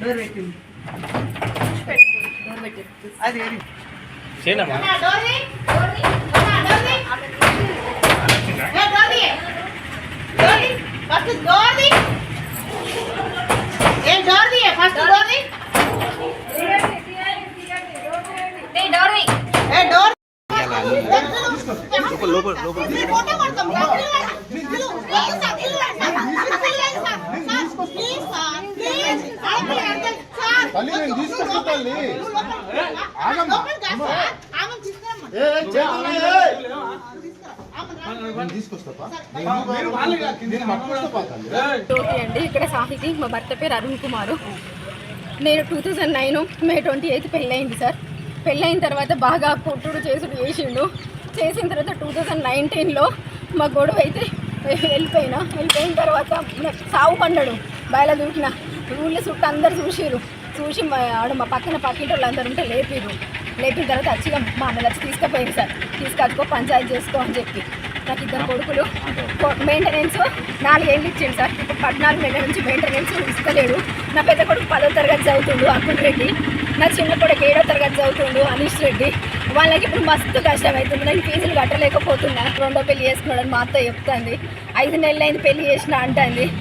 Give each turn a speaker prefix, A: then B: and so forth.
A: Door పెట్టింది అది
B: చేయనమ్మా
C: అండి. ఇక్కడ సాహితి, మా భర్త పేరు అరుణ్ కుమారు. నేను 2009 May 28 పెళ్ళయింది సార్. పెళ్ళైన తర్వాత బాగా కొట్టుడు చేసుడు చేసిన తర్వాత 2019లో మా గొడవ అయితే వెళ్ళిపోయిన తర్వాత నాకు సాగు పడ్డాడు బయట దూకిన ఊళ్ళో చుట్టూ అందరు చూసి మా పక్కింటి వాళ్ళు అందరూ ఉంటే లేపిన తర్వాత వచ్చిగా మా అన్నలు వచ్చి తీసుకుపోయింది సార్. తీసుకొచ్చుకో పంచాయతీ చేసుకో అని చెప్పి నాకు ఇద్దరు కొడుకులు మెయింటెనెన్స్ 4 ఏళ్ళు ఇచ్చిండు సార్. ఇప్పుడు 14 ఏళ్ళ నుంచి మెయింటెనెన్స్ ఇస్తలేడు. నా పెద్ద కొడుకు 10వ తరగతి చదువుతుండు అర్జున్ రెడ్డి. నా చిన్న కొడుకు 7వ తరగతి చదువుతుండు అనీష్ రెడ్డి. వాళ్ళకి ఇప్పుడు మస్తు కష్టం అవుతుంది. నేను ఫీజులు కట్టలేకపోతున్నా. 2వ పెళ్లి చేసుకున్నాడని మా అత్త చెప్తుంది. 5 నెలలు అయింది పెళ్లి చేసిన అంటుంది.